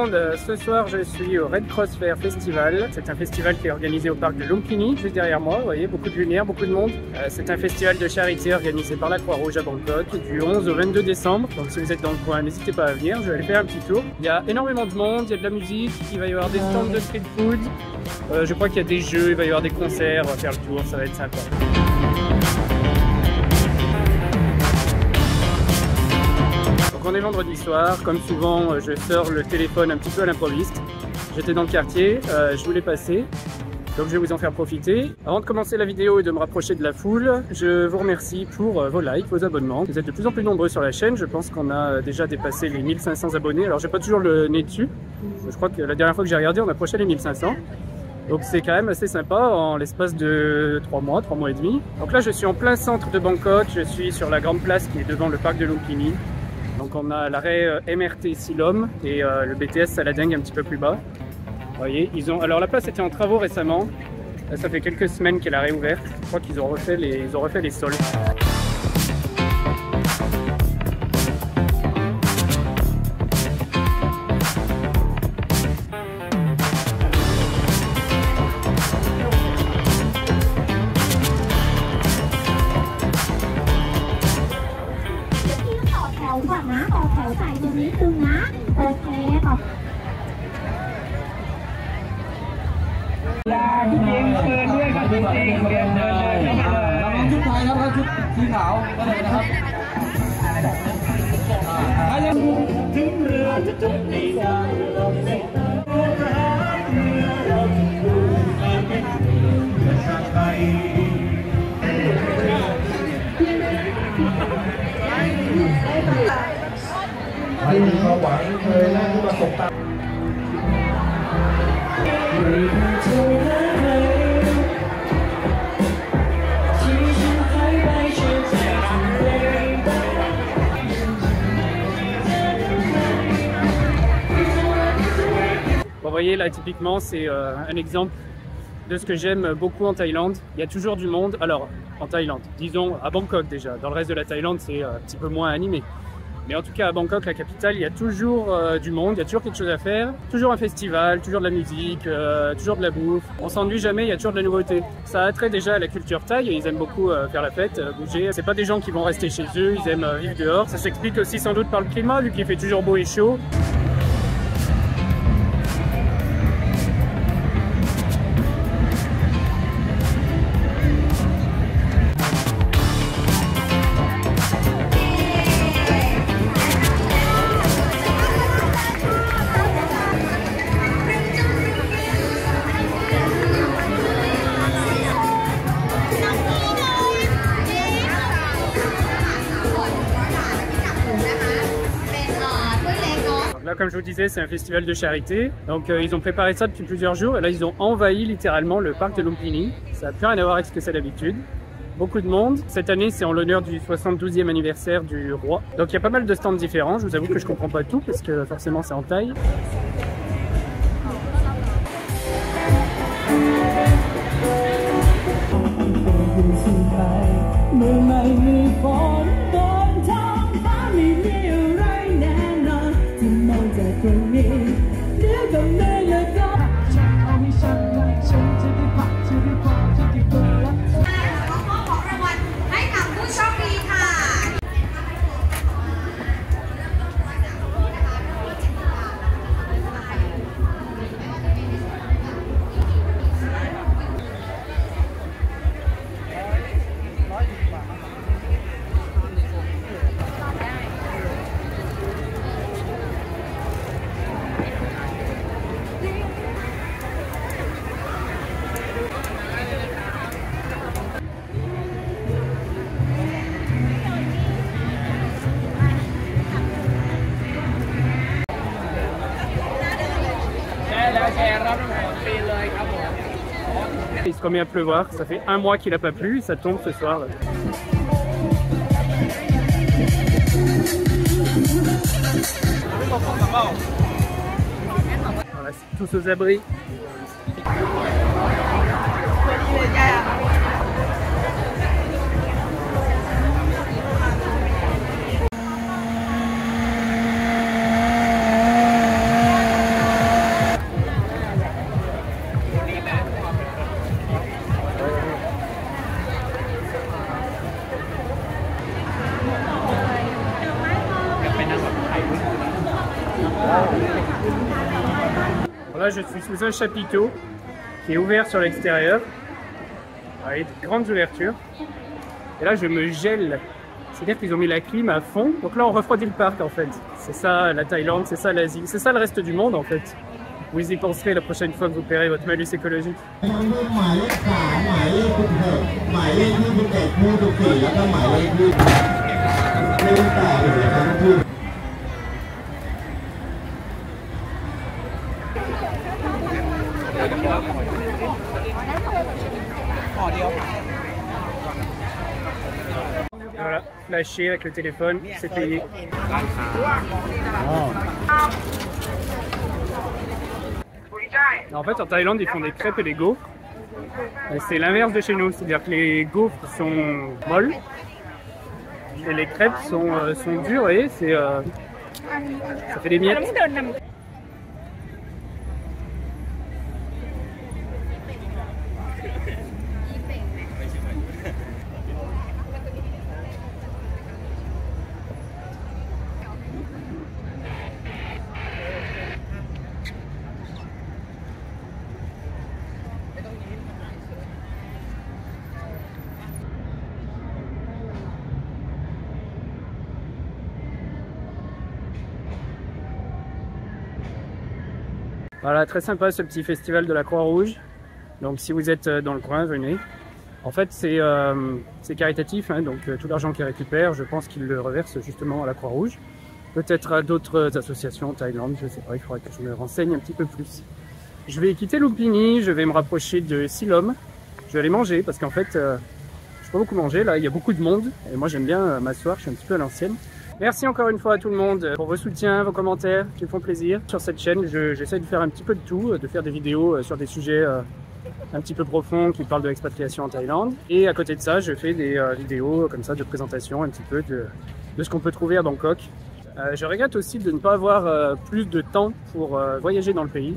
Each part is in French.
monde, ce soir je suis au Red Cross Fair Festival. C'est un festival qui est organisé au parc de Lumpini, juste derrière moi. Vous voyez, beaucoup de lumière, beaucoup de monde. C'est un festival de charité organisé par la Croix-Rouge à Bangkok du 11 au 22 décembre. Donc si vous êtes dans le coin, n'hésitez pas à venir, je vais aller faire un petit tour. Il y a énormément de monde, il y a de la musique, il va y avoir des stands de street food. Je crois qu'il y a des jeux, il va y avoir des concerts, on va faire le tour, ça va être sympa. On est vendredi soir, comme souvent je sors le téléphone un petit peu à l'improviste. J'étais dans le quartier, je voulais passer, donc je vais vous en faire profiter. Avant de commencer la vidéo et de me rapprocher de la foule, je vous remercie pour vos likes, vos abonnements. Vous êtes de plus en plus nombreux sur la chaîne, je pense qu'on a déjà dépassé les 1500 abonnés. Alors j'ai pas toujours le nez dessus, je crois que la dernière fois que j'ai regardé on approchait les 1500. Donc c'est quand même assez sympa en l'espace de 3 mois et demi. Donc là je suis en plein centre de Bangkok, je suis sur la grande place qui est devant le parc de Lumpini. Donc on a l'arrêt MRT Silom et le BTS Saladeng un petit peu plus bas. Vous voyez, alors la place était en travaux récemment. Là, ça fait quelques semaines qu'elle a réouvert. Je crois qu'ils ont refait les sols.ไม่มีความหวังเคยแลกที่ประสบการณ์ Bon, vous voyez là typiquement c'est un exemple de ce que j'aime beaucoup en Thaïlande. Il y a toujours du monde, alors en Thaïlande, disons à Bangkok déjà, dans le reste de la Thaïlande c'est un petit peu moins animé. Mais en tout cas à Bangkok, la capitale, il y a toujours du monde, il y a toujours quelque chose à faire, toujours un festival, toujours de la musique, toujours de la bouffe. On s'ennuie jamais, il y a toujours de la nouveauté. Ça a trait déjà à la culture thaï, ils aiment beaucoup faire la fête, bouger. C'est pas des gens qui vont rester chez eux, ils aiment vivre dehors. Ça s'explique aussi sans doute par le climat, vu qu'il fait toujours beau et chaud. Là, comme je vous disais, c'est un festival de charité. Donc ils ont préparé ça depuis plusieurs jours et là ils ont envahi littéralement le parc de Lumpini. Ça n'a plus rien à voir avec ce que c'est d'habitude. Beaucoup de monde. Cette année, c'est en l'honneur du 72e anniversaire du roi. Donc il y a pas mal de stands différents. Je vous avoue que je comprends pas tout parce que forcément c'est en Thaï. Il se remet à pleuvoir, ça fait 1 mois qu'il n'a pas plu, ça tombe ce soir. Voilà, c'est tous aux abris. Là, je suis sous un chapiteau qui est ouvert sur l'extérieur, avec de grandes ouvertures. Et là, je me gèle. C'est-à-dire qu'ils ont mis la clim à fond. Donc là, on refroidit le parc, en fait. C'est ça la Thaïlande, c'est ça l'Asie, c'est ça le reste du monde, en fait. Vous y penserez la prochaine fois que vous paierez votre malus écologique. Voilà, flashé avec le téléphone, c'est payé. En fait, en Thaïlande, ils font des crêpes et des gaufres. C'est l'inverse de chez nous, c'est-à-dire que les gaufres sont molles et les crêpes sont dures et ça fait des miettes. Voilà, très sympa ce petit festival de la Croix-Rouge. Donc si vous êtes dans le coin, venez. En fait, c'est caritatif, hein, donc tout l'argent qu'ils récupèrent, je pense qu'ils le reversent justement à la Croix-Rouge. Peut-être à d'autres associations en Thaïlande, je ne sais pas, il faudrait que je me renseigne un petit peu plus. Je vais quitter Lumpini, je vais me rapprocher de Silom. Je vais aller manger parce qu'en fait, je ne peux pas beaucoup manger, là il y a beaucoup de monde. Et moi j'aime bien m'asseoir, je suis un petit peu à l'ancienne. Merci encore une fois à tout le monde pour vos soutiens, vos commentaires qui me font plaisir. Sur cette chaîne, j'essaie de faire un petit peu de tout, de faire des vidéos sur des sujets un petit peu profonds qui parlent de l'expatriation en Thaïlande. Et à côté de ça, je fais des vidéos comme ça de présentation un petit peu de ce qu'on peut trouver à Bangkok. Je regrette aussi de ne pas avoir plus de temps pour voyager dans le pays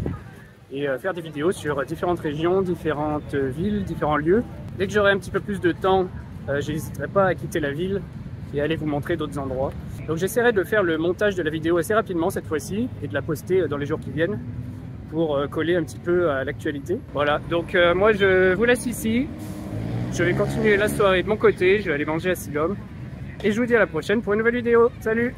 et faire des vidéos sur différentes régions, différentes villes, différents lieux. Dès que j'aurai un petit peu plus de temps, je n'hésiterai pas à quitter la ville et aller vous montrer d'autres endroits. Donc j'essaierai de faire le montage de la vidéo assez rapidement cette fois-ci et de la poster dans les jours qui viennent pour coller un petit peu à l'actualité. Voilà, donc moi je vous laisse ici. Je vais continuer la soirée de mon côté, je vais aller manger à Silom et je vous dis à la prochaine pour une nouvelle vidéo. Salut!